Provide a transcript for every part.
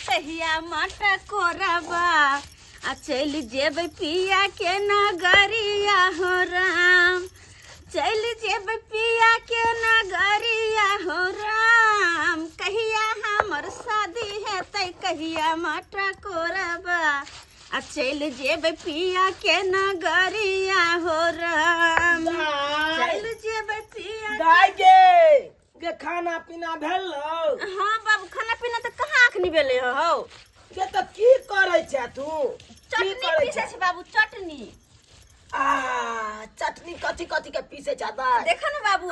कहिया माटा कोरबा आ चल जेब पिया के नगरिया हो राम, चल जेब पिया के नगरिया हो राम, कहिया हमर शादी है तै कहिया माटा कोरबा आ चल जेब पिया के नगरिया हो राम, चल जेब पिया गाय के खाना पीना भेल। हाँ बाबू खाना पीना तो कहाँ अखनी भेले हो के तो की करे छे तू? चटनी पीसे छै बाबू, चटनी। चटनी कथी कथी के पीसे जाता? देखो ना बाबू,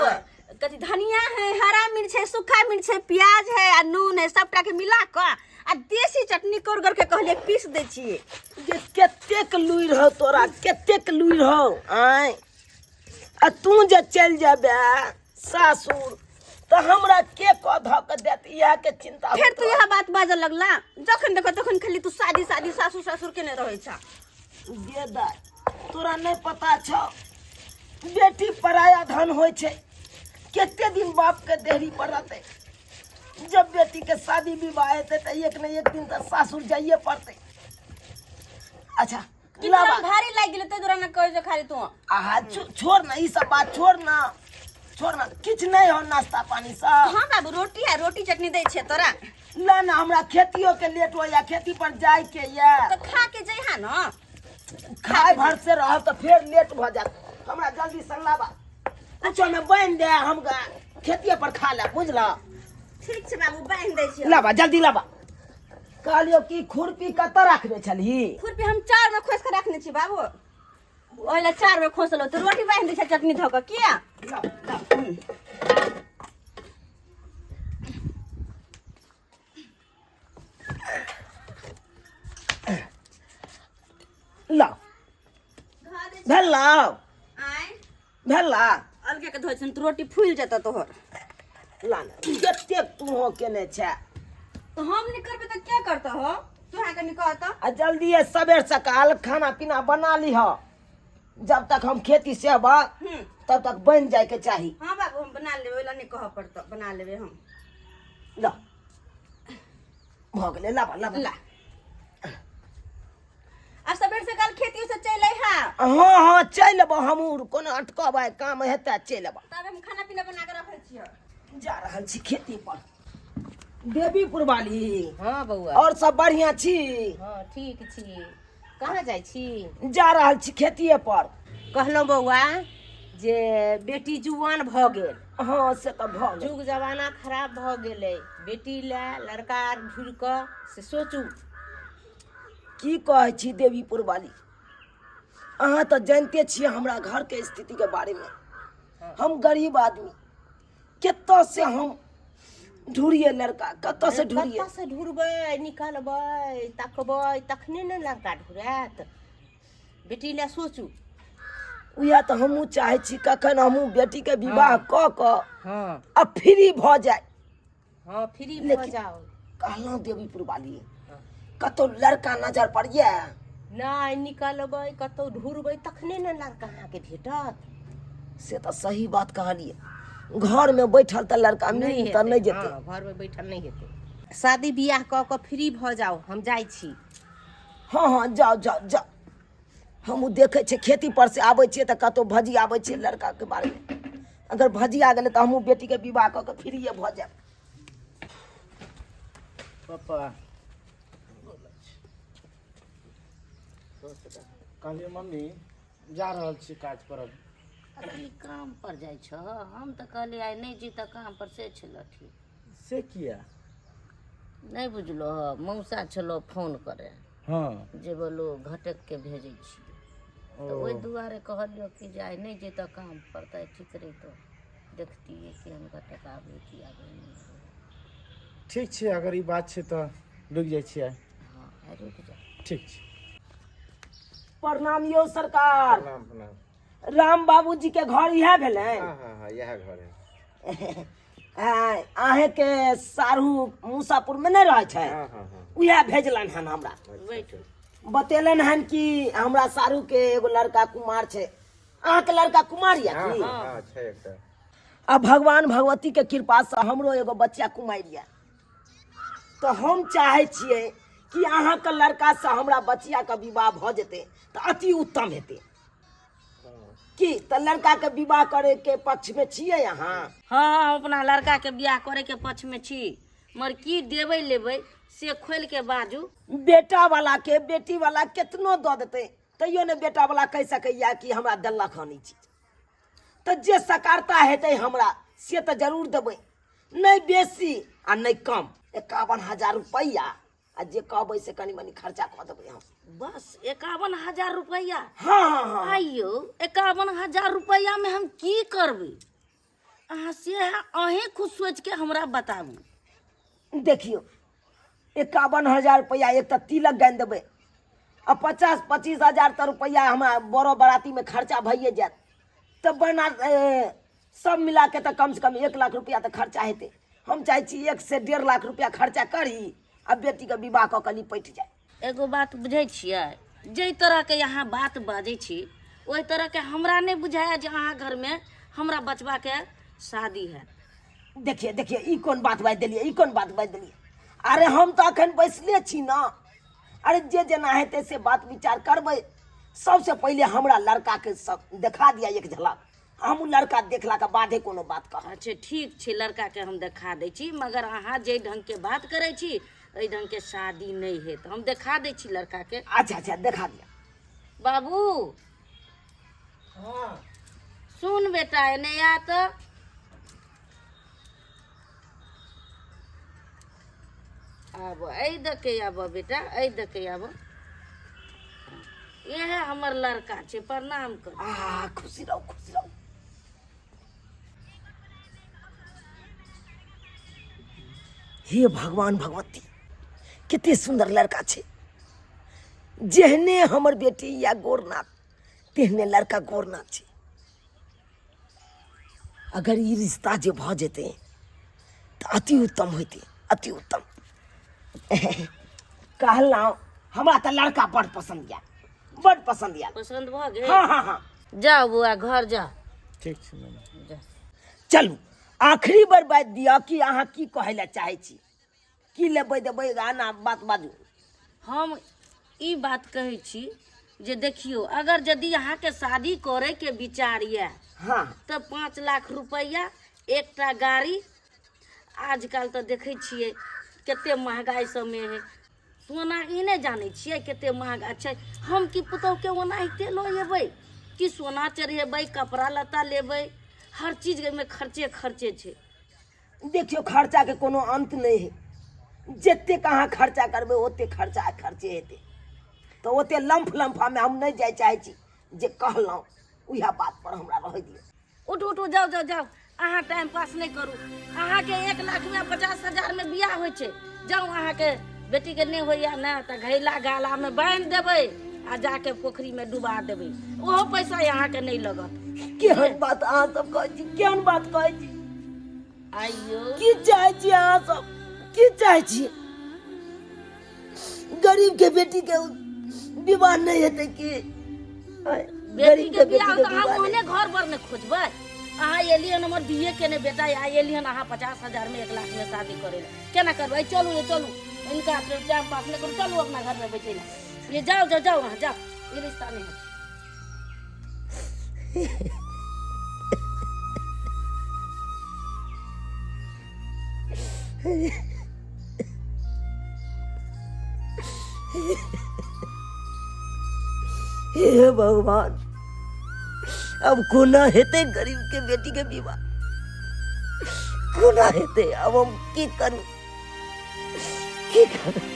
कथी धनिया है, हरा मिर्च है, सूखा मिर्च है, प्याज है आ नून है, सबटा के मिला के आ देसी चटनी कर के कहले पीस दे छिए। जे केतेक लुइर हो तोरा, केतेक लुइर हो आय। आ तू जे चल जाबे सासुर तो हमरा के कह धक देत, इहा के चिंता। फिर तू यह बात बाजल लगला, जखन देखो तखन खाली तू शादी शादी सासुर सासुर के ने रहै छ। बेदाय तोरा नहीं पता छ, बेटी पराया धन होय छे। केते दिन बाप के देहरी पर रहते, जब बेटी के शादी विवाह हेते त एक न एक दिन त सासुर जाइए पड़ते। अच्छा कितना भारी लाग गेले ते दूरा न कह जे खाली तू। छोड़ ना, ई सब बात छोड़ ना, छोड़ ना। किछ नहीं हो नाश्ता पानी सब? हाँ बाबू रोटी है, रोटी चटनी दे छे तोरा। ना ना हमरा खेतियों के लेट हो या खेती पर जाय के या तो खा के जइहा न, खाए भर से रह तो फिर लेट भ जात। हमरा जल्दी संगलाबा कुछो में बन दे, हम खेतिये पर खा ले, बुझला? ठीक छे बाबू बांध दे छिए। लाबा जल्दी लाबा। कहलियो कि खुरपी कत रखबे छली? खुरपी हम चार में खोस के रखने छी बाबू, ओइला चार में खोसलो तो रोटी बांध दे छै चटनी धो के। किया लाओ भेल लाओ आय भेल ला अलगे के धोइ छन तो रोटी फूल जता तोहर। लाना कतेक तू हो केने छे। तो हम नहीं करबे तो क्या करता हो तू? है के निकलता आ जल्दी ये सवेर सकाल खाना पीना बना ली हो, जब तक हम खेती से बा तब तक बन जाए के चाहिए। हाँ बाबू हम बना लेबे, ओइला नहीं कह पड़ता, बना लेबे हम। ला भ गेले, लाबा लाबा ला अब सवेर से कल खेती से चल आई हा। हाँ हाँ चल अब हमू कोनो अटकबे काम हेता चल अब। तब हम खाना पीना बना के रखे छिए। जा रहल छी खेती पर। देवीपुर वाली। हाँ बउआ। और सब बढ़िया छी? हाँ ठीक छी। कहाँ जाइ छी? जा रहल छी खेतिये पर। कहलहुँ बउआ जे बेटी जुआन भ गेल। हाँ से तो भ गेल। जुग जमाना खराब भ गेलै, बेटी ले लड़का ढूंढ क से सोचू। की कहे छी देवीपुर वाली, अहाँ तो जानते छिए हमरा घर के स्थिति के बारे में। हम गरीब आदमी, केतो से हम ढूंढिए लड़का, कतो से ढूंढिए? कतऽ से ढूंढबै, निकालबै, तकबै तखने ने लड़का ढूंढत। बेटी ले सोचू। उया तो हमहू चाहे छी कखन हमहू बेटी के विवाह क क हाँ अब फ्री भ जाए। हाँ फ्री भ लेकिन जाओ। कहलहुँ देवीपुर वाली कतो लड़का नजर पड़िए? नहीं निकलबै, कतौ ढूंढबै तखने ने लड़का अहाँके भेटत। से तो सही बात कहलिए, घर में बैठल तो लड़का मिल तो नहीं जेते। हाँ, घर में बैठल नहीं हेते। शादी बियाह क के फ्री भ जाओ, हम जाइ छी। हाँ हाँ जाओ जाओ जाओ। हम देखे छे खेती पर से आबै छे तो कतो भजी आबै छे लड़का के बारे में। अगर भजी आ गए तो हमहू बेटी के विवाह क के फ्री भ जाए। पापा कहलिए मम्मी जा रहल छी काज करब। अरे काम पर जाइ छ? हम तो कहले आइ नहीं जी तो काम पर से छलठी। से किया? नहीं बुझलो ह, मौसा छलो फोन करे हाँ जे बोलो घटक के भेजे छी, तो ओहि दुआरे कहलियो कि जे आइ नहीं जी तो काम पर त ठीक रही तो देखती है कि हम घटक आबे कि आबे नहीं। ठीक छै, अगर ई बात छै तो रुक जाइ छियै। हाँ आइ रुक जा। ठीक छै। प्रणाम यो सरकार। प्रणाम प्रणाम। राम बाबूजी के घर इहे भेले? हाँ हाँ हाँ यह घर है। आहे के सारू मुसापुर में नहीं रहे छे? हाँ हाँ हाँ उहे भेजलन हन हमरा। बैठ बतेलन हन कि हमरा सारू के एगो लड़का कुमार छे। अहाँ के लड़का कुमार या हाँ की? हाँ हाँ छै एकटा। अब भगवान भगवती के कृपा से हमरो एगो बच्चा कुमार या। तो हम चाहे छियै कि अहाँके लड़का से हमरा बचिया के विवाह भ जेतै तो अति उत्तम हेतै की। तो लड़का के विवाह करे के पक्ष में छियै अहाँ? हाँ हम अपना लड़का के बियाह करे के पक्ष में छी, मगर की देबै लेबै से खोल के बाजू। बेटा वाला के बेटी वाला कितनो दऽ देतै तैयो ने बेटा वाला कह सकैया कि हमरा देलक हन ई चीज। तो जे सकारता हेतै हमरा से तो जरूर देबै, नहीं बेसी आ नहीं कम। 51,000 रुपया आ जे कहबै से कनी मनी खर्चा कऽ देबै हम। बस 51,000 रुपया? हाँ हाँ हाँ। आइयो 51,000 रुपया में हम की करबै? अहाँ से अहें खुद सोच के हमरा बताबू। देखियो 51,000 रुपया एक तो तिलक गानि देबै आ 50-25,000 तो रुपया हमरा बड़ो बराती में खर्चा भइए जायत। तो बना सब मिला के तो कम से कम 1 लाख रुपया तो खर्चा हेतै। हम चाहे छी 1 से 1.5 लाख रुपया खर्चा करी आ बेटी के विवाह कऽ के निपट जाए। एगो बात बुझै छियै, जै तरह के यहाँ बात बाजै छी ओहि तरह के हमरा नहीं बुझाया जे अहाँ घर में हमरा बचवा के शादी है। देखिए देखिए ई कोन बात बाजि देलिए, ई कोन बात बाजि देलिए। अरे हम तो अखन बैसले छी ना। अरे जे जेना हेतै से बात विचार करबै। सबसे पहले हमरा लड़का के सब देखा दिया एक झलक, हम लड़का देखला के बादे कोनो बात कह। अच्छा ठीक छै, लड़का के हम देखा दै छी, मगर अहाँ जे ढंग के बात करै छी एहि ढंग के शादी नहीं है। तो हम देखा दै छी लड़का के। अच्छा अच्छा देखा दिया। बाबू हाँ सुन बेटा, एने आ तो आब एहि दके आब बेटा, एहि दके आब। यह हमर लड़का छै, प्रणाम कर। खुशी रहो खुशी रहो। हे भगवान भगवती, कितने सुंदर लड़का छे। जेहने हमर बेटी या गोरनाथ तेहने लड़का गोरनाथ छे। अगर ई रिश्ता जे भ जेते तो अति उत्तम होते, अति उत्तम। कहलहुँ हमरा तो लड़का बड़ पसंद या, बड़ पसंद या। पसंद भ गेल? हाँ हाँ हाँ। जाओ बुआ घर जा। ठीक छै मैडम। जा। चलू आखिरी बार बात दिया कि अहाँ की कहै ला चाहे छी, की लेबै देबै गाना बात बाजू। हम ई बात कहै छी जे देखियो, अगर यदि अहाँ के शादी करे के विचार ये हाँ तो 5 लाख रुपया, एकटा गाड़ी। आजकल तो देखे छियै कते महंगाई सब में है। सोना ई नहीं जाने छियै कते महंगा छै। हम की पुतौह के ओनाहिते लऽ एबै कि सोना चढ़ेबै, कपड़ा लत्ता लेबै, हर चीज में खर्चे खर्चे छै। देखियो खर्चा के कोनो अंत नहीं है। जते अहाँ खर्चा करबै ओते खर्चा खर्चे हेतै। तो ओते लम्फा में हम नहीं जाय चाहे छी। जे कहलहुँ उहे बात पर हमरा रह दियौ। उठ उठ जाओ जाओ जाओ, अहाँ टाइम पास नहीं करू। अहाँ के 1 लाख में 50,000 में बियाह होइ छै। जाओ, अहाँ के बेटी के नहीं होइया ना तो घैला गाला में बांध देबै आ जाके पोखरी में डुबा देबै। ओहो पैसा यहाँ के नहीं लगत। केहन बात अहाँ सब कहै छी, केहन बात कहै छी। आइयो की चाहे छी अहाँ सब, की चाहे छी? गरीब के बेटी के विवाह नहीं हेतै की? बेटी के बियाह तो हम ओने घर पर ने खोजबै। अहाँ एलियन हमर बीए के ने बेटा, या एलियन अहाँ 50,000 में 1 लाख में शादी करे ला। केना करबै? चलू ये चलू, इनका टाइम पास नहीं करू। चलू अपना घर में बैठे ला। ये जाओ जाओ जाओ, वहाँ जाओ, ये रिश्ता नहीं है। हे भगवान, अब कोना हेते गरीब के बेटी के विवाह? कोना हेते? अब हम की करू, की करू?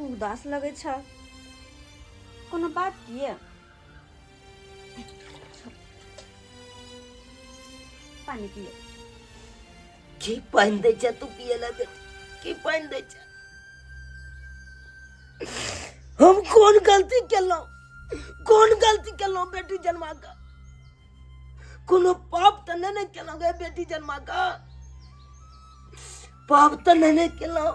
उदास लगे छ, कोनो बात किए? पानी पिए। की पानी दे छ तू पिए ला बेटी? की पानी दे छ? हम कौन गलती केलहुँ बेटी जन्मा का? कोनो पाप तो नहीं केलहुँ गे बेटी जन्मा का? पाप तो नहीं केलहुँ।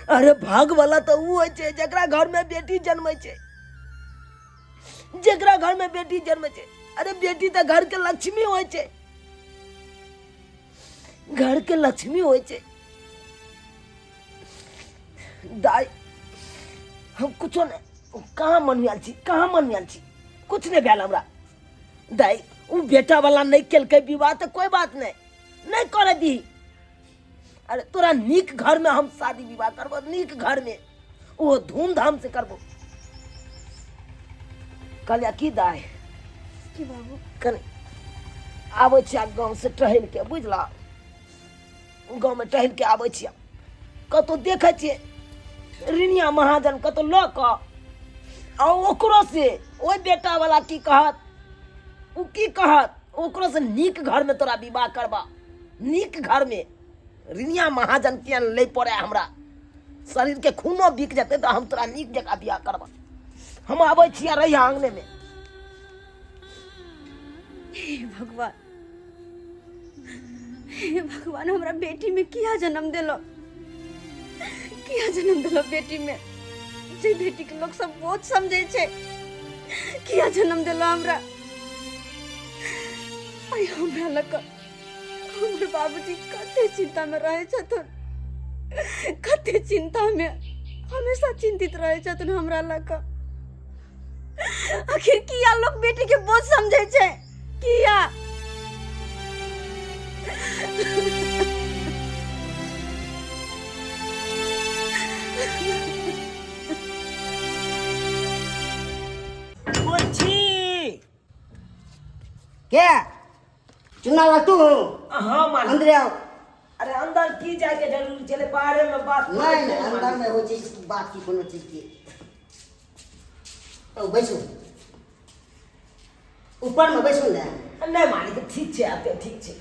अरे भाग वाला तो वो है जकरा घर में बेटी जन्मे छे, जकरा घर में बेटी जन्मे छे। अरे बेटी तो घर के लक्ष्मी होय छे, घर के लक्ष्मी होय छे। दाई हम कुछो नहीं, कहाँ मनमियाल छी, कुछ नहीं भेल हमरा। दाई वो बेटा वाला नहीं केलकै विवाह तो कोई बात नहीं करे दी। अरे तोरा नीक घर में हम शादी विवाह करबो, नीक घर में, वो धूमधाम से करबो। कहलिया की दाई की बाबू कने आबै छिया गाँव से टहल के, बुझला? गाँव में टहल के आबै छिया, कतौ देखे छियै रिनिया महाजन कतौ लऽ कऽ आ ओकरो से ओइ बेटा वाला की कहत, उ की कहत, ओकरो से नीक घर में तोरा विवाह करबा, नीक घर में। रिनिया महाजन के ले पड़े हमरा, शरीर के खूनो बिक जेतै तो हम तोरा नीक जगह बियाह करबा। हम आबै छिया रहिया आंगने में। हे भगवान, हे भगवान, हमरा बेटी में किया जन्म दिलो, बेटी में? जे बेटी के लोग सब बहुत समझे छे, किया जन्म दिलो हमरा? आई हमरा लग हमर बाबूजी कते चिंता में रहे छथुन, कते चिंता में, हमेशा चिंतित रहे छथुन हमरा लग। आखिर किया लोग बेटी के बहुत समझे छे, किया? क्या चुनाव तू? हाँ मालिक। अंदर आओ। अरे अंदर की जाए के जरूरी चले, बाहर में बात नहीं अंदर में हो चीज बात की कोनो चीज की। तो बैसो, ऊपर में बैसो ना। नहीं मालिक ठीक छे, आते ठीक छे।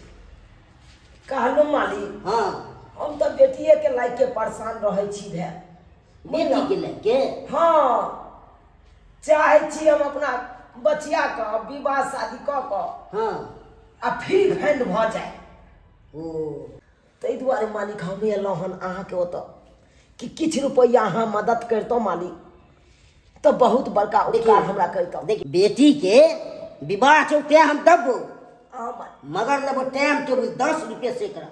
कहलो मालिक हाँ हम तो बेटिए के लायक के परेशान रहे छी भे। बेटी के लेके? हाँ चाहे छी हम अपना बचिया का विवाह शादी क हाँ आ फिर भेंट भ जाए। ओ ताहि दुआरे मालिक हम एलहुँ हन अहाँके ओतऽ कि किछु रुपैआ अहाँ मदद करितौ मालिक, तो बहुत बड़का उपकार हमरा करितौ। देखिए बेटी के विवाह छो ते हम देबो, हाँ मालिक। मगर लेबो टाइम टेबल 10 रुपये सैकड़ा।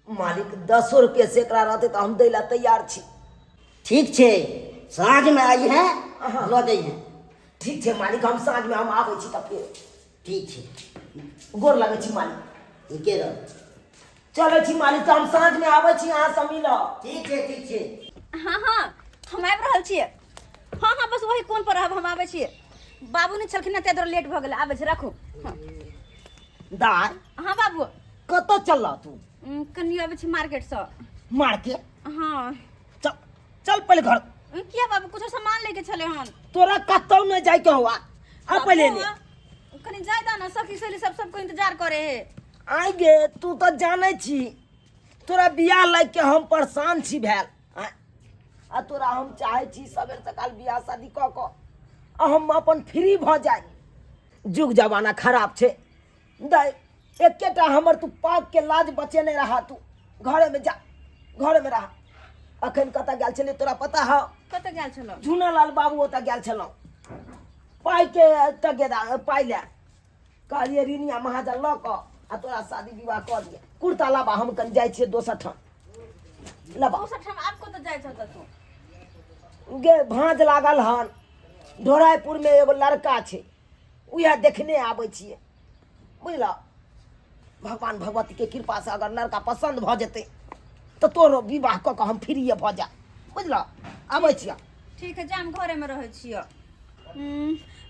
मालिक 10 रुपये सैकड़ा रहते तो हम दै ला तैयार छी। ठीक छे, साँझ में आई है हाँ। लऽ जाइ है। ठीक छे मालिक, हम साँझ में हम आबै छी तब फिर। ठीक छे, गोर लगै छी मालिक। के रह। चलै छी मालिक, तो हम साँझ में आबै छी, अहाँ सब मिलब। ठीक छे। हाँ हाँ हम आबि रहल छियै। हाँ हाँ बस वही कोन पर रहब, हम आबै छियै। बाबू ने छलखिन ना, तेदर लेट भऽ गेलै, आबै छै, राखू। हाँ दाय हाँ बाबू। कतऽ चलऽ तू? कनी आबै छी मार्केट से। मार्केट? हाँ चल चल पहले घर। किया बाबू, कुछ सामान लेके चले हन। तोरा कतौ न जाय के हुआ, आ पहले ने कनी जायदा ना, सखी सहेली सब सबको इंतजार करे है। आइ गे तू तो जाने छी तोरा बियाह लाग के हम परेशान छी भेल। आ तोरा हम चाहे छी सबेर सकाल बियाह शादी क क आ हम अपन फ्री भ जाए। जुग जमाना खराब छे दाय, एकेटा हमर तू पाक के लाज बचेने रहा। तू घरे में जा, घरे में रहा। अखन कतऽ गेल छली तोरा पता है? कतऽ गेल छलो? झूनालाल बाबू ओतऽ गेल छलहुँ, पाइ के तगेदा पाइ ले। कहलिए रिनिया महाजन लऽ कऽ आ तोरा शादी विवाह कऽ दिए। कुर्ता लाबा, हम कन जाइ छियै दोसर ठाम लाबा। दोसर ठाम आब कतऽ जाइ छौ तू? गे भांज लागल हन ढोराइपुर में, एगो लड़का छै, उहे देखने आबै छियै, बुझलऽ? भगवान भगवती के कृपा से अगर लड़का पसंद भ जेतै तो तोरो विवाह कऽ के हम फ्रीए भ जा, बुझलऽ? आबै छियै। ठीक है, जा हम घरे में रहै छियै।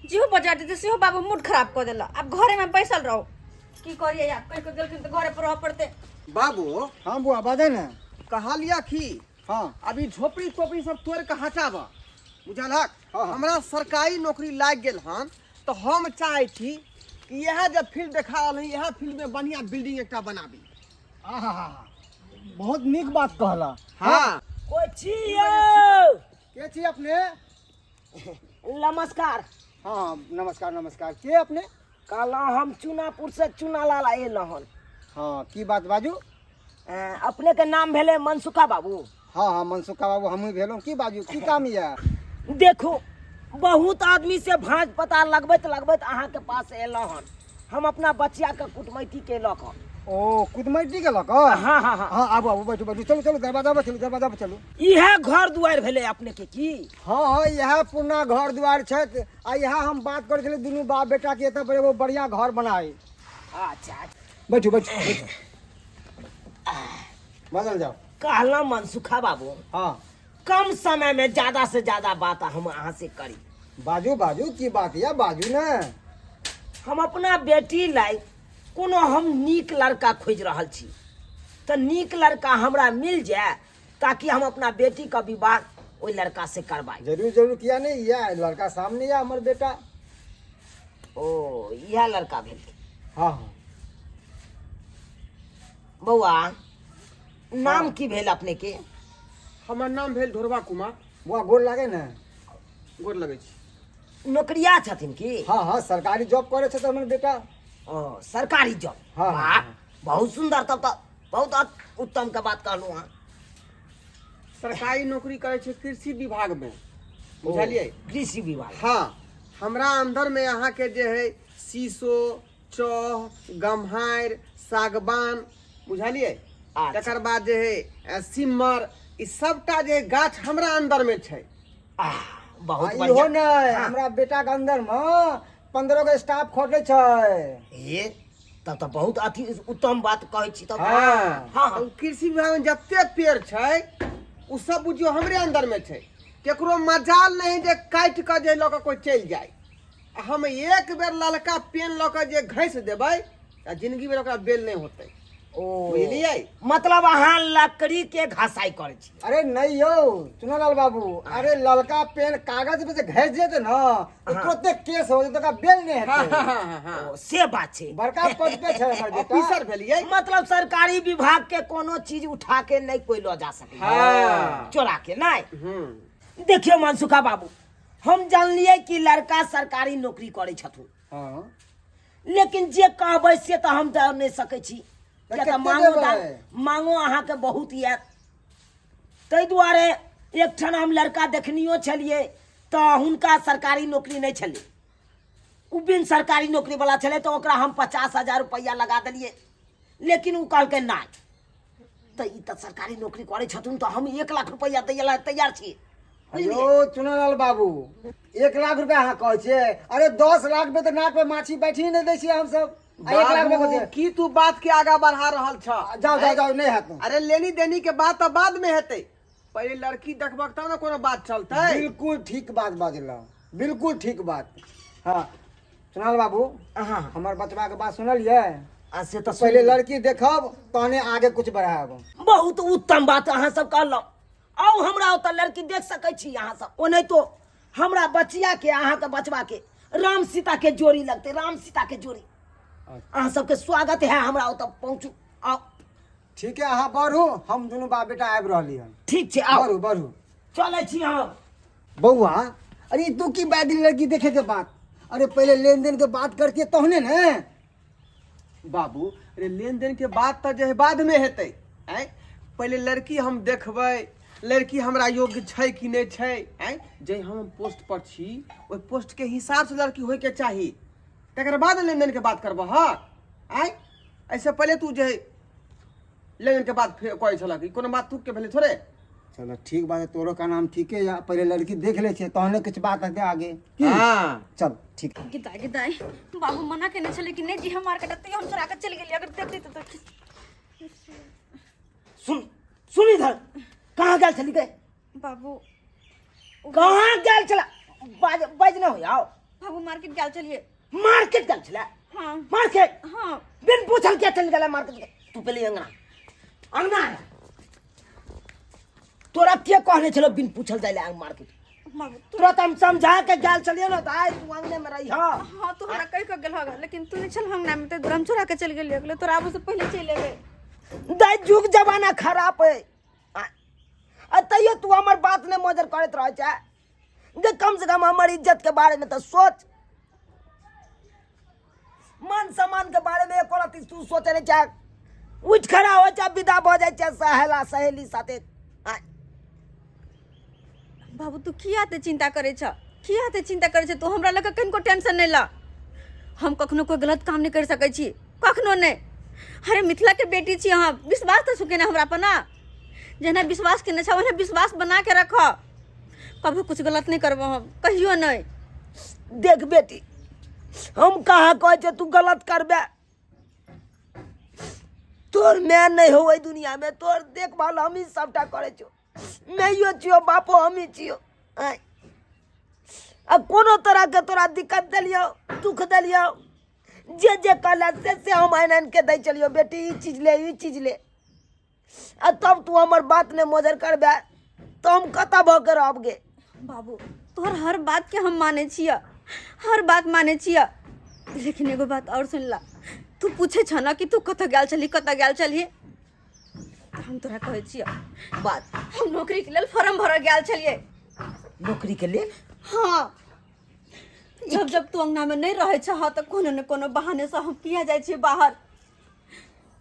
जेहो बजा देते सेहो बाबू मूड खराब कर देला। अब घरे में बैसल रहो, की करिए यार, कहीं को गेलखिन तो घरे पर रह पड़ते। बाबू हाँ बुआ बाजे ने। कहलिया कि हाँ अभी झोपड़ी तोपड़ी सब तोड़ के हटाबा, बुझलक? हाँ। हमरा सरकारी नौकरी लाग गेल हन, तो हम चाहे छी कि यह जब फील्ड देखा रहल है, यह फील्ड में बढ़िया बिल्डिंग एकटा बनाबी। हाँ बहुत नीक बात कहला। हाँ कोई छियै? के छी अपने? नमस्कार। हाँ नमस्कार नमस्कार। के अपने? कहला हम चुनापुर से चुनालाल आयल हन। हाँ की बात बाजू? अपने के नाम भेले मनसुखा बाबू। हाँ हाँ मनसुखा बाबू हमही भेलहुँ। की बाजू की काम यऽ? देखो बहुत आदमी से भांज पता लगबैत लगबैत अहाँ के पास एलहुँ हन। हम अपना बच्चिया के कुटमैती केलक हन। ओ कुदमैती के लक? हाँ हाँ हाँ हाँ आबू आबू बैठू बैठू। चलू चलू दरवाजा पर चलू दरवाजा पर चलू। इहे घर दुआर भेले अपने के की? हाँ हाँ यह पुरना घर द्वार छथि आ यहाँ हम बात करे छलियै दुनू बाप बेटा के एतऽ पर एगो बढ़िया घर बनाए। अच्छा बैठू बैठू बैठू। बदल जाओ। कहला मनसुखा बाबू हाँ कम समय में ज्यादा से ज्यादा बात हम अहाँ से करी। बाजू बाजू की बात यऽ बाजू ने। हम अपना बेटी लाई कोनो हम नीक लड़का खोज रहल छी, तो नीक लड़का हमरा मिल जाए ताकि हम अपना बेटी का विवाह ओई लड़का से करवाए। जरूर जरूर किया नहीं यह लड़का सामने या हमर बेटा। ओ यह लड़का भेल। हाँ हाँ बउआ नाम की भेल अपने के? हमर नाम भेल ढोरबा कुमार। बुआ गोर लागे ने। गोर लगै छी। नौकरिया छथिन की? हाँ हाँ सरकारी जॉब करे छथि हमर बेटा। ओ सरकारी जॉब। हाँ, वाह, हाँ। बहुत सुंदर। तब तो बहुत उत्तम के बात कहलू हाँ। सरकारी नौकरी करै छै कृषि विभाग में, बुझलियै? कृषि विभाग। हाँ हमरा अंदर में अहाँ के जे है शीशो, चौह, गम्हार, सागवान, बुझलियै? अच्छा। तकर बाद जे है सिम्मर, ई सबटा जे गाछ हमरा अंदर में छै। बहुत इहो बढ़िया। ने हमरा बेटा के अंदर में 15 गो स्टाफ खोटे छै। ये तब तो बहुत अति उत्तम बात कहै छी तब। हाँ हाँ हाँ। कृषि विभाग में जते पेड़ छै उ सब बुझियो हमरे अंदर में छै। केकरो मजाल नहीं जे काट के जे लऽ के कोई चल जाए। हम एक बेर ललका पेन लऽ के जे घैस देबै त जिंदगी में ओकरा बेल नहीं होतै। ओ बुझलियै? मतलब अहाँ लकड़ी के घसाई करे छी। अरे नहीं यो चुनालाल बाबू, अरे ललका पेन कागज पे से घस जेते ना तो तुरंते केस हो जेते, का बेल नहीं हेते। ओ, से बात छै। बड़का पद पे छै हमर बेटा। ऑफिसर भेलियै। मतलब सरकारी विभाग के कोनो चीज उठा के नहीं कोई लो जा सके। हाँ। चोरा के नहीं। देखियो मनसुखा बाबू, हम जानलिए कि लड़का सरकारी नौकरी करे छथुन, हाँ लेकिन जे कहबै से तो हम दे नहीं सकै छी। तऽ किया तऽ कते मांगो अहाँ के बहुत ये। ताहि दुआरे एक ठन हम लड़का देखनियो छलिए तो हुनका सरकारी नौकरी नहीं छलै, उ बिन सरकारी नौकरी वाला छलै, तो ओकरा हम 50,000 रुपया लगा देलिए, लेकिन उ कहलकै नहीं। तो ई तो सरकारी नौकरी करे छथुन तो हम 1 लाख रुपया दै ला तैयार छी। अयो चुनालाल बाबू 1 लाख रुपया अहाँ कहै छियै? अरे 10 लाख पे तो नाक पे माछी बैठी नहीं दै छियै हम सब। 1 लाख में बाबू, की तू बात के आगा बढ़ा रहल छ? जाओ जाओ जाओ नहीं हाथ। अरे लेनी देनी के बात तो बाद में हेतै, पहले लड़की देखबक तब ना कोनो बात चलतै। बिल्कुल ठीक बात बाजला, बिल्कुल ठीक बात। हाँ चुनालाल बाबू, हाँ हमर बचवा के बात सुनलिए? से तो पहले लड़की देखब तहने आगे कुछ बढ़ाब। बहुत उत्तम बात अहाँ सब कहलौ। आओ हमरा ओतऽ लड़की देख सकै छी अहाँ सब। ओ नहीं तो हमरा बचिया के अहाँ के बचवा के राम सीता के जोड़ी लगते, राम सीता के जोड़ी। अहाँ सबके स्वागत है हमरा ओतऽ पहुँचू। आओ ठीक है अहाँ बढ़ू, हम दुनू बाप बेटा आबि रहली हन। ठीक छै, आओ बढ़ू बढ़ू। चलै छी हम। बउआ अरे तू की बात लड़की देखे के बात? अरे पहले लेन देन के बात करती तहने ने। बाबू अरे लेन देन के बात तो जे बाद में हेतै। पहले लड़की हम देखबै, लड़की हमरा योग्य छै कि नहीं छै। जे हम पोस्ट पर छी ओहि पोस्ट के हिसाब से लड़की होय के चाही, तकर बाद लेन देन के बात करबह। ऐसे पहले तू जे लेन देन के बात कहै छलक, ई कोनो बात तू के भेलै थोड़े। चलो ठीक बात है, तोरो का नाम ठीक है या पहले लड़की देख ले छियै तहने कुछ बात है आगे। हाँ चल ठीक है। गिदाई गिदाई बाबू मना केने छले कि नहीं जी हम मार के डरते हम चुरा के चल गेली। अगर देखते तो सुन सुन इधर, कहाँ गेल छली गए? बाबू कहाँ गेल छला? बाज न हो आओ। बाबू मार्केट गेल चलिए। मार्केट गेल छला? हाँ मार्केट? हाँ बिन पूछल क्या चल गेला मार्केट? तू पहले अंगना अंगना आया। तोरा के कहने छलो बिन पूछल जाइले मार्केट? बाबू तुरंत हम समझा के गेल चलिए ना, आय तू अंगने में रही। हाँ हाँ तू हमरा कह के गेल होगा, लेकिन तू नहीं चल हम ना में तो हम चुरा के चल गेली। अगले तोरा आबू से पहले चले गए। दाई जुग जमाना खराब है। आ तैयो तू हमर बात नहीं मजर करत रह छै जे कम से कम हमर इज्जत के बारे में तो सोच मान सम्मान के बारे में एको रति तू सोचे नहीं छै उठ खड़ा हो छै विदा भ जाय छै सहेला सहेली साथे आय बाबू तू कियाते चिंता करे छ कियाते चिंता करे छ तू हमरा लगे कनको टेंशन नहीं ला हम कखनो कोई गलत काम नहीं कर सकै छी कखनो नहीं अरे मिथिला के बेटी छी अहाँ विश्वास तो सुके ना हमरा पर ना जेना विश्वास केने छ ओना विश्वास बना के रख कभी कुछ गलत नहीं करबो हम कहियो नहीं देख बेटी हम कहा कहे छै तू गलत करबे तोर मैं नहीं हो ओई दुनिया में तोर देखभाल हम ही सबटा करे छो मैयो छियो बापो हम ही छियो आय अब कोनो तरह के तोरा दिक्कत देलियो दुख देलियो जे कहला से हम आइन के दै चलियो बेटी ई चीज ले आ तब तू हमर बात ने मोजर करबे तो हम कता भ के रहब गे बाबू तोहर हर बात के हम माने छिया हर बात माने छिया लेकिन एगो बात और सुन ला तू पूछे छ ना कि तू कत गेल छली हम तोरा कहे छिया बात हम नौकरी के लेल फॉर्म भर गेल छलिए नौकरी के लिए हाँ जब तू अंगना में नहीं रहे छ तो कोनो न कोनो बहाने से हम किया जाय छी बाहर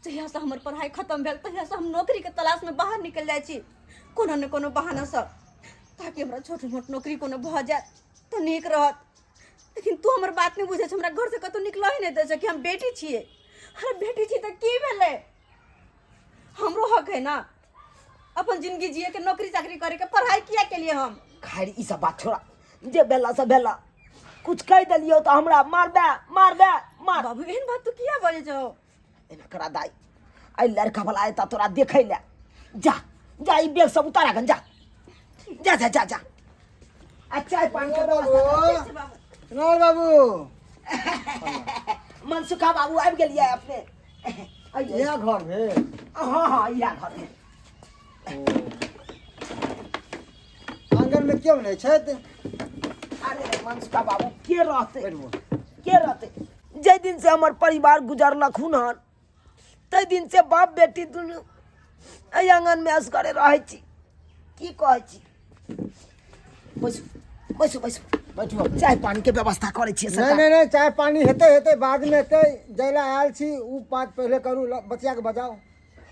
जहिया से हमर पढ़ाई खत्म भेल तहिया से हम नौकरी के तलाश में बाहर निकल जाय छी कोनो न कोनो बहाना से ताकि हमरा छोट मोट नौकरी कोनो भ जाए तो नीक रहत लेकिन तू हमर बात नहीं बुझे छ हमरा घर से कतौ निकल ही नहीं दे छ कि हम बेटी छिए अरे बेटी छी त की भेले हमरो हक है ना अपन जिंदगी जिए के नौकरी चाकरी करे के पढ़ाई किया के लिए हम खैर ई सब बात छोड़ा जे बेला से बेला कुछ कह दिलियो तो हमरा मार बाबू एहन बात तू किया बोले छो एना करा दाई आई लड़का वाला आए तोरा देखे ले जा ई बैग सब उतारा गन जा अच्छा पानी के व्यवस्था सुनाल बाबू मनसुखा बाबू आबि गेलिए अपने यहाँ घर भेल हाँ इहा घर है आंगन में क्यों नहीं छत अरे मनसुखा बाबू के रहते जे दिन से हमर परिवार गुजरलक हुनहन तै दिन से बाप बेटी दुनू एहि आंगन में असगरे रहै छी की कहै छी बैसू बैठू अपने। चाय पानी के व्यवस्था करे छी नहीं चाय पानी हेते बाद में हेते जैला आयल छी उ बात पहले करू बच्चा के बजाओ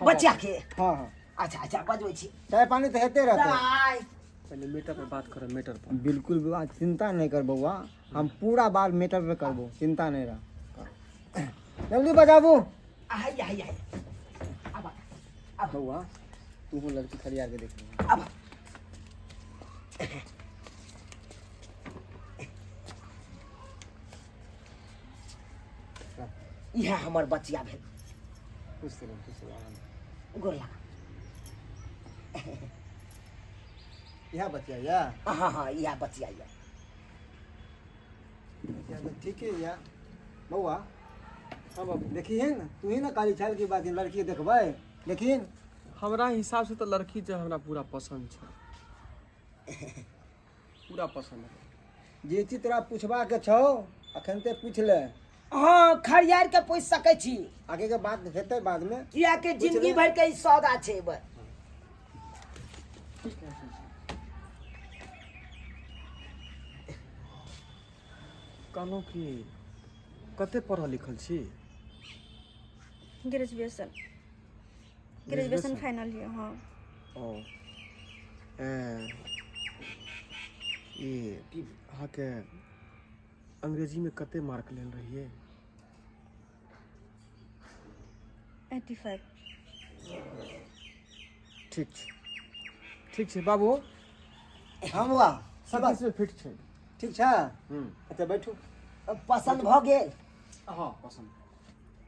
बच्चा के हाँ अच्छा बजबै छी चाय पानी तो हेते रहते दाई पहले मैटर पर बात करो मैटर पर बिल्कुल बउआ चिंता नहीं कर बउआ हम पूरा बात मैटर पे करबो चिंता नहीं रह जल्दी बजाबू आई अब बउआ तू लड़की खड़िया के देख ले अब यह हमर बचिया भेल खुश रहो गोर लगा यह बच्चा या हाँ यह बचिया या ठीक है या बउआ हाँ बाबू देखिए ना तू ही ना काली छाल की बात लड़की देखबै लेकिन हमरा हिसाब से तो लड़की जो हमरा पूरा पसंद है पूरा पसंद है जे चीज तोरा पूछबा के छौ अखन ते पूछ ले हाँ खरियार के पूछ सकै छी आगे के बात हेतै बाद में या के जिंदगी भर के ई सौदा छै कहलहुँ कि कते पढ़ल लिखल छी ग्रेजुएशन फाइनल है हाँ ओ ये अहाँके अंग्रेजी में कते मार्क लेल रहिए 85 ठीक छै बाबू हाँ बउआ सब सब फिट छै ठीक छै अच्छा बैठू पसंद भ गेल हाँ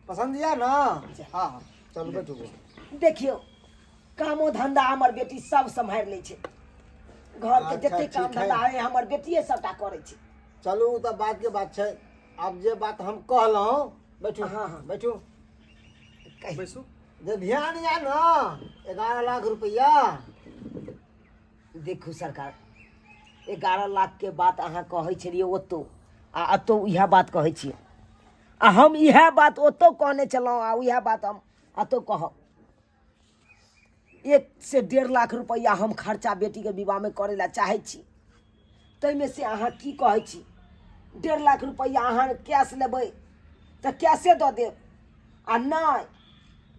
पसंद या ना हाँ चलू बैठू देखियो कामो धंधा हमर बेटी सब संभाल लै छै घर के अच्छा, जते काम ठीक है। धंधा है हमर बेटिए सबटा करे छै चलू तो बात के बात छै अब जे बात हम कहलहुँ बैठू हाँ। बैठू बैसू जे ध्यान या ना 11 लाख रुपया देखू सरकार 11 लाख के बात अहाँ कहै छलियै ओतौ आ अतौ इएह बात कहै छियै आ हम इएह बात ओतौ कहने छलहुँ आ इएह बात हम अतौ कहब 1 से 1.5 लाख रुपया हम खर्चा बेटी के विवाह में करे ला चाहे छी। तैमे से अहाँ की कहै छी 1.5 लाख रुपया अहाँ कैश लेबै तऽ कैशे दऽ देब, आ नहि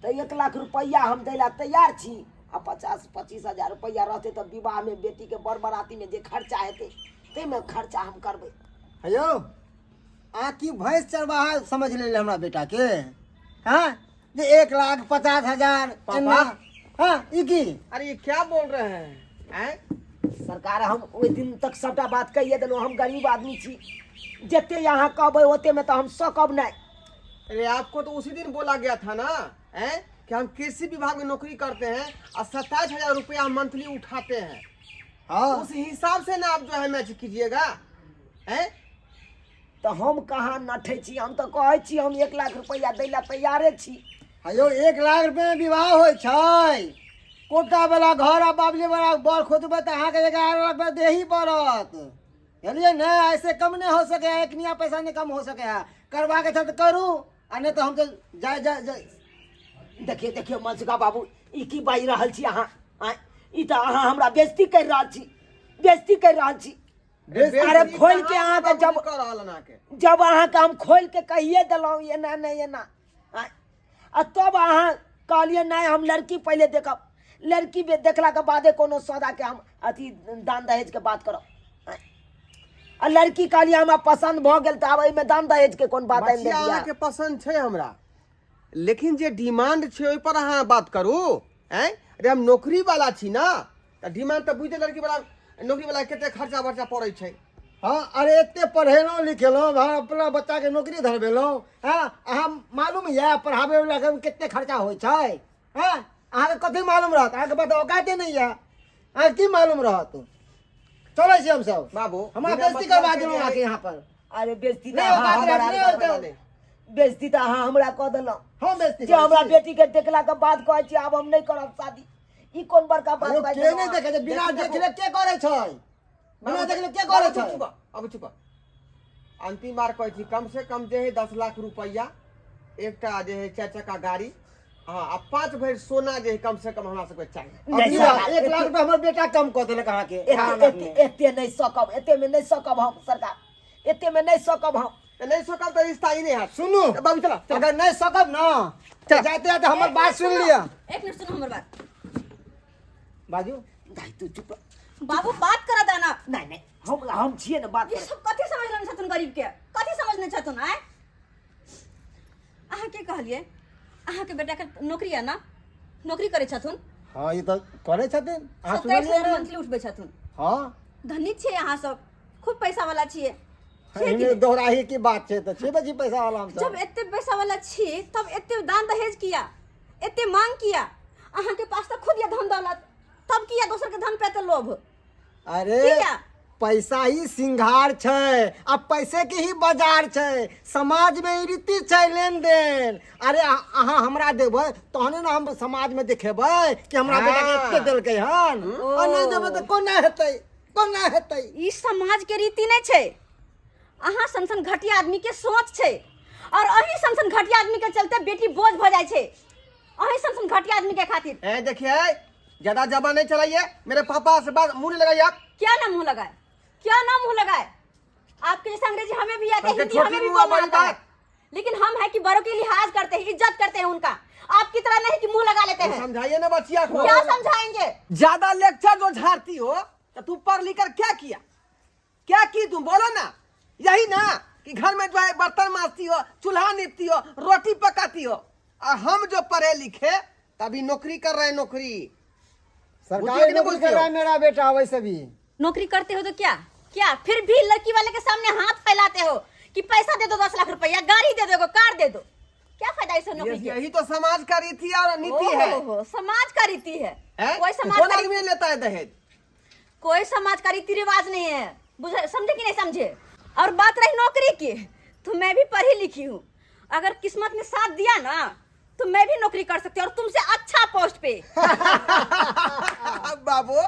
तऽ 1 लाख रुपया हम दै ला तैयार छी। आ 50-25 हजार रुपया रहतै तऽ विवाह में बेटी के बड़ बराती में जे खर्चा हेतै तैमे खर्चा हम करबै। अयो आ की भैंस चरवाहा समझ ले हमरा बेटा के। हाँ जे 1,50,000 पापा। हाँ ई की अरे ये क्या बोल रहे हैं? सरकार हम ओहि दिन तक सबटा बात कहिए देलहुँ, हम गरीब आदमी छी, जते यहाँ कहबै ओते में तो हम सकब नहीं। अरे आपको तो उसी दिन बोला गया था ना कि हम कृषि विभाग में नौकरी करते हैं और 27,000 रुपया मंथली उठाते हैं। हाँ उस हिसाब से ना आप जो है मैच कीजिएगा। तो हम कहाँ नठे छी, हम तो कहै छी हम 1 लाख रुपया दै ला तैयारे छी। अयो 1 लाख रुपया में विवाह होइ छै। कोटा वाला घर आ बाबली वाला बर खोजबै तऽ अहाँके 11 लाख रुपया दे ही पड़त, बुझलियै ने। ऐसे कम नहीं हो सके है, 1 निया पैसा नहीं कम हो सके है। करवा के तो करू आ नहीं तो हम तो जाए। देखिए मंसुका बाबू ई की बाजि रहल छी अहाँ? ई तऽ अहाँ हमरा बेइज्जती कर रहल छी, बेइज्जती कर रहल छी। अरे खोल के अहाँ के जब अहाँ के हम खोल के कहिए दिलहुँ एना नहीं एना, आ तब अहाँ कहलिए नहीं हम लड़की पहले देखब, लड़की देखला के बादे कोनो सौदा के हम अथी दान दहेज के बात करब। आ लड़की कहलिए हमरा पसंद भ गेल तऽ आब एहिमे दान दहेज के कोन बात आनि बचिया देलियै? के पसंद छै हमरा, लेकिन जे डिमांड छै ओहि पर अहाँ बात करू। अरे हम नौकरी वाला छी ना, तऽ डिमांड तऽ बुझते लड़की वाला नौकरी वाला कते खर्चा बर्चा पड़ै छै। हाँ अरे एते पढ़ेलहुँ लिखेलहुँ, अपना बच्चा के नौकरी धरबेलहुँ। हाँ अहाँ मालूम यऽ पढ़ाबे वाला के कते खर्चा होइ छै? हाँ अहाँके कथी मालूम रहत? अहाँके बात औकाते नहीं है, अहाँके की मालूम रहत? चलै छी हम सब बाबू हमरा बेइज्जती करवा देलहुँ अहाँके यहाँ पर। अरे बेइज्जती नहीं तऽ औकात अहाँ नहीं हमरा होते। बेइज्जती तऽ अहाँ हमरा कऽ देलहुँ। हम बेइज्जती जे हमरा बेटी के देखला के बाद कहै छी आब हम नहीं करब शादी, ई कोन बड़का बात अरे बाजि के नहीं देखे छै? बिना देखले के करे छै? बिना देखले के करे छै? अब चुप अंतिम बार कहै छी कम से कम जे है 10 लाख रुपया, एकटा जे है 4 चक्का गाड़ी, हाँ आ 5 भरि सोना जे है कम से कम हमरा सबके चाहिए। नहीं, अब 1 लाख रुपया हमर बेटा कम कऽ देलक अहाँके। एते नहीं सकब, एते में नहीं सकब हम सरकार, एते में नहीं सकब हम। नहीं सकब तो रिश्ता ही नहीं है। सुनू बाबू चला अगर नहीं सकब ना तो जाते जाते हमर बात सुन लिया। एक मिनट सुनो हमर बात। बाजू दाई तू चुप। बाबू बात करा देना। नहीं हम छिए ना बात ये कर। सब कथी समझ रहल छथुन गरीब के? कथी समझने छथुन? आय अहाँ के कहलिए अहाँ के बेटा के नौकरी है ना, नौकरी करे छथुन, हाँ ये तो करे छथिन। अहाँ 27,000 सुनलिए ना? मंथली उठबे छथुन। हाँ धनी छिए अहाँ सब, खूब पैसा वाला छिए। एहिमे दोहराही की बात छै, तऽ छेबे छी पैसा वाला हम जब सब। एते पैसा वाला छी तब एते दान दहेज किया, एते मांग किया। अहाँ के पास तो खुद ये धन दौलत, तब किया दोसर के धन पे तो लोभ? अरे किया? पैसा ही सिंगार छै, अब पैसे के ही बाजार छै। समाज में ई रीति छै लेन देन। अरे अहाँ हमरा देबै तहने ना हम समाज में देखेबै कि हमरा बेटा के एते देलकै हन। और नहीं देबै तऽ कोना हेतै, कोना हेतै? ई समाज के रीति नहीं छै। अहाँ सन घटिया आदमी के सोच छै, और अही सन घटिया आदमी के चलते बेटी बोझ भ जाय छै। अही सन घटिया आदमी के खातिर। देखिए ज्यादा जबान नहीं चलाइए, मेरे पापा से बात मुंह नहीं लगाइए आप। क्या ना मुंह लगाए, क्या ना मुंह लगाए? आपके जैसे अंग्रेजी हमें भी आते हैं, हिंदी छोटी हमें भी मुंह बोलना वाली आता है, बात। लेकिन हम है कि बड़ों की लिहाज करते हैं, इज्जत करते हैं उनका। आपकी तरह नहीं कि मुंह लगा लेते हैं। समझाइए ना बच्चिया को। क्या समझाएंगे? ज्यादा लेक्चर जो झाड़ती हो तो तू पढ़ लिख कर क्या किया, क्या की तुम बोलो ना। यही ना कि घर में जो है बर्तन मांजती हो, चूल्हा नीपती हो, रोटी पकाती हो। और हम जो पढ़े लिखे तभी नौकरी कर रहे हैं, नौकरी सरकारी नौकरी कर रहा है मेरा बेटा। वैसे भी नौकरी करते हो तो क्या क्या फिर भी लड़की वाले के सामने हाथ फैलाते हो कि पैसा दे दो 10 लाख रुपया, गाड़ी दे दो, कार दे दो। क्या फायदा इस नौकरी के? यही तो समाज का रीति और नीति है। ओहो, समाज का रीति है। हैं? कोई समाज कौन का आदमी लेता है दहेज? कोई समाज का रीति रिवाज नहीं है, बुझे समझे कि नहीं समझे? और बात रही नौकरी की, तो मैं भी पढ़ी लिखी हूँ। अगर किस्मत ने साथ दिया ना तो मैं भी नौकरी कर सकती हूँ, और तुमसे अच्छा पोस्ट पे। बाबू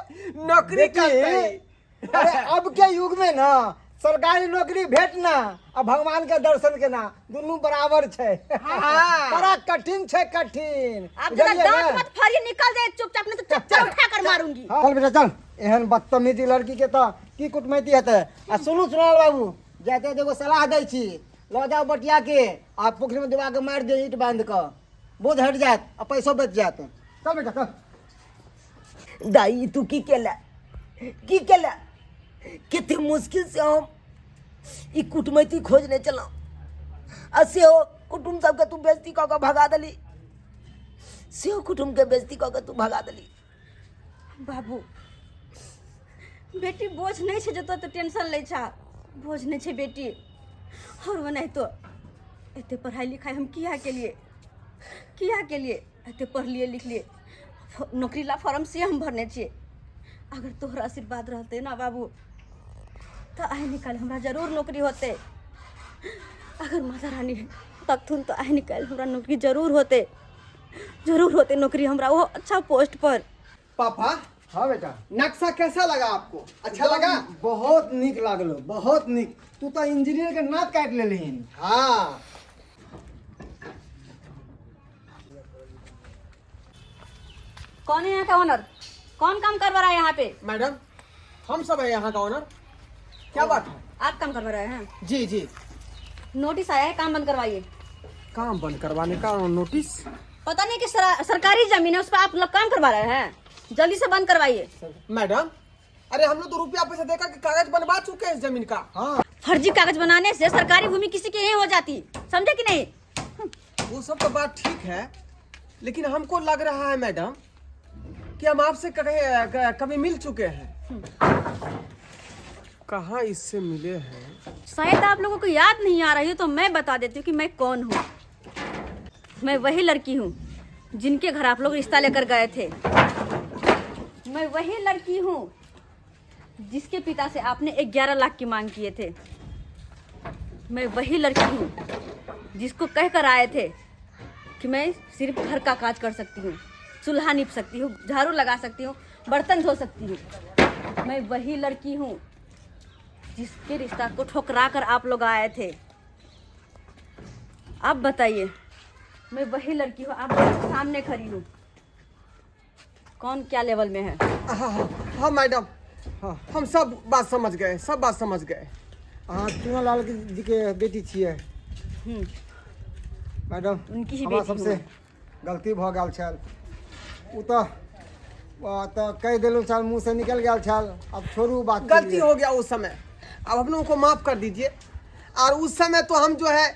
नौकरी करते हैं। अरे अब के युग में ना सरकारी नौकरी भेटना आ भगवान के दर्शन केना दुनू बराबर छै। बड़ा कठिन छै, कठिन। आप जरा बुझलियै दांत ने? मत फाड़िए, निकल जाए चुपचाप, नहीं तो चप्पल उठा कर मारूंगी। चल बेटा चल, एहन बदतमीजी लड़की के तो की कुटमैती हेतै। आ सुनू सुनाल बाबू, जाते एगो सलाह दै छी, लऽ जाओ बटिया के आ पोखरी में डुबा के मारि दे ईंट बांध के, बोझ हट जायत आ पैसो बच जायत। चल बेटा चल। दाई तू की केला कते मुश्किल से हम ई कुटमैती खोजने चलो आ सेहो कुटुम सबके तू बेइज्जती कऽ के भगा देली, सेहो कुटुम के बेइज्जती कऽ के तू भगा देली। बाबू बेटी बोझ नहीं छे, जतो तो टेंशन ले छा, बोझ नहीं छे बेटी। और वो नहीं तो एते पढ़ाई लिखाई हम किया के लिए एते पढ़ लिए लिख लिए, नौकरी ला फॉर्म से हम भरने छे। अगर तोहरा आशीर्वाद रहते ना बाबू तो आए निकाल हमरा जरूर नौकरी होते। अगर माता रानी तकथुन तो आए निकाल हमरा नौकरी जरूर होते नौकरी हमरा वो अच्छा पोस्ट पर। पापा हाँ बेटा, नक्शा कैसा लगा आपको? अच्छा लगा? बहुत नीक लागलो, बहुत नीक। तू तो इंजीनियर के नाक काट ले लेहिन। हाँ कौन है यहाँ का ओनर? कौन काम करवा रहा है यहाँ पे? मैडम हम सब है यहाँ का ऑनर। क्या बात है? आप काम करवा रहे हैं? जी जी। नोटिस आया है, काम बंद करवाइए। काम बंद करवाने का नोटिस? पता नहीं कि सरकारी जमीन है, उस पर आप लोग काम करवा रहे हैं, जल्दी से बंद करवाइए। मैडम अरे हम लोग तो रुपया पैसा देकर के कागज बनवा चुके हैं इस जमीन का। हाँ फर्जी कागज बनाने से सरकारी भूमि किसी की नहीं हो जाती, समझे कि नहीं? वो सब तो बात ठीक है, लेकिन हमको लग रहा है मैडम कि हम आपसे कभी मिल चुके हैं। कहाँ इससे मिले हैं? शायद आप लोगों को याद नहीं आ रही हो तो मैं बता देती हूँ कि मैं कौन हूँ। मैं वही लड़की हूँ जिनके घर आप लोग रिश्ता लेकर गए थे। मैं वही लड़की हूँ जिसके पिता से आपने 11 लाख की मांग किए थे। मैं वही लड़की हूँ जिसको कह कर आए थे कि मैं सिर्फ घर का काज कर सकती हूँ, चूल्हा नीप सकती हूँ, झाड़ू लगा सकती हूँ, बर्तन धो सकती हूँ। मैं वही लड़की हूँ जिसके रिश्ता को ठुकरा कर आप लोग आए थे। अब बताइए, मैं वही लड़की हूँ, आप सामने खड़ी हूँ, कौन क्या लेवल में है? हाँ मैडम, हाँ हम सब बात समझ गए। हाँ चुनालाल जी के बेटी छियै मैडम। उनकी ही हमरा बेटी सबसे हूँ। गलती भऽ गेल छल, ओ तो कह दिलू छल, मुँह से निकल गया छल। अब छोड़ू बात, गलती हो गया उस समय, अब हम लोगों को माफ कर दीजिए। और उस समय तो हम जो है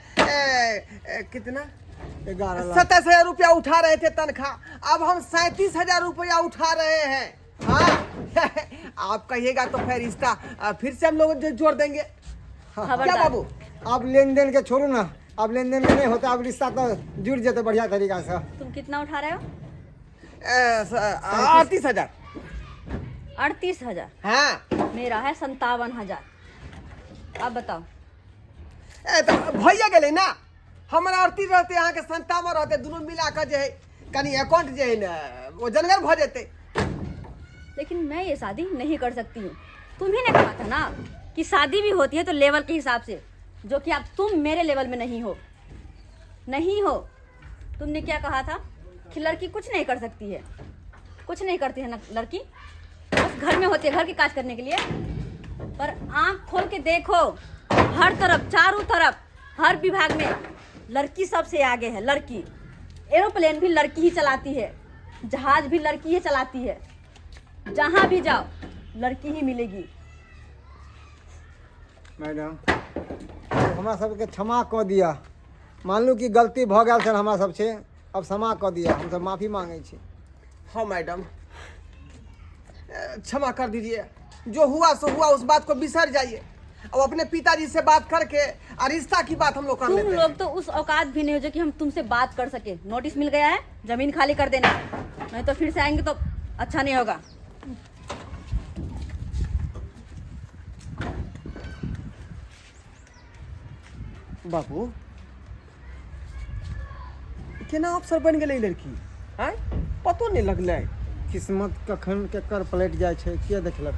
कितना 27,000 रुपया उठा रहे थे तनख्वाह, अब हम 37,000 रुपया उठा रहे हैं। हाँ आप कहिएगा तो फिर रिश्ता फिर से हम लोग जोड़ देंगे। क्या खबरदार। बाबू? अब लेन देन के छोड़ू ना, अब लेन देन के नहीं होता, अब रिश्ता तो जुड़ जाते बढ़िया तरीका से। तुम कितना उठा रहे हो? 38,000। 38,000? हाँ मेरा है 57,000। अब बताओ। तो भैया गए ना, हमारा 38 रहते, यहाँ के 57 रहते, दोनों मिलाकर जो है कहीं अकाउंट जो है ना वो जनगण भ जाते। लेकिन मैं ये शादी नहीं कर सकती हूँ। तुम्ही ने कहा था ना कि शादी भी होती है तो लेवल के हिसाब से, जो कि अब तुम मेरे लेवल में नहीं हो। तुमने क्या कहा था कि लड़की कुछ नहीं कर सकती है, कुछ नहीं करती है ना लड़की, बस घर में होती है घर के काज करने के लिए। पर आंख खोल के देखो, हर तरफ, चारों तरफ, हर विभाग में लड़की सबसे आगे है। लड़की, एरोप्लेन भी लड़की ही चलाती है, जहाज भी लड़की ही चलाती है, जहां भी जाओ लड़की ही मिलेगी। मैडम हमरा सबके क्षमा कऽ दिया, मान लू कि गलती भऽ गेल छल हमरा सबसे, अब क्षमा कऽ दिया, हम सब माफी मांगे छी। हाँ मैडम क्षमा कर दीजिए, जो हुआ सो हुआ, उस बात को बिसर जाइए। अब अपने पिताजी से बात करके और रिश्ता की बात हम लोग कर लेते तुम हैं। लोग तो उस औकात भी नहीं हो जो कि हम तुमसे बात कर सके। नोटिस मिल गया है, जमीन खाली कर देना, नहीं तो फिर से आएंगे तो अच्छा नहीं होगा। बाबू केना अफसर बन गई लड़की, पतो नहीं लगलै। किस्मत कखन केकर पलट जाइ छै के देखलक।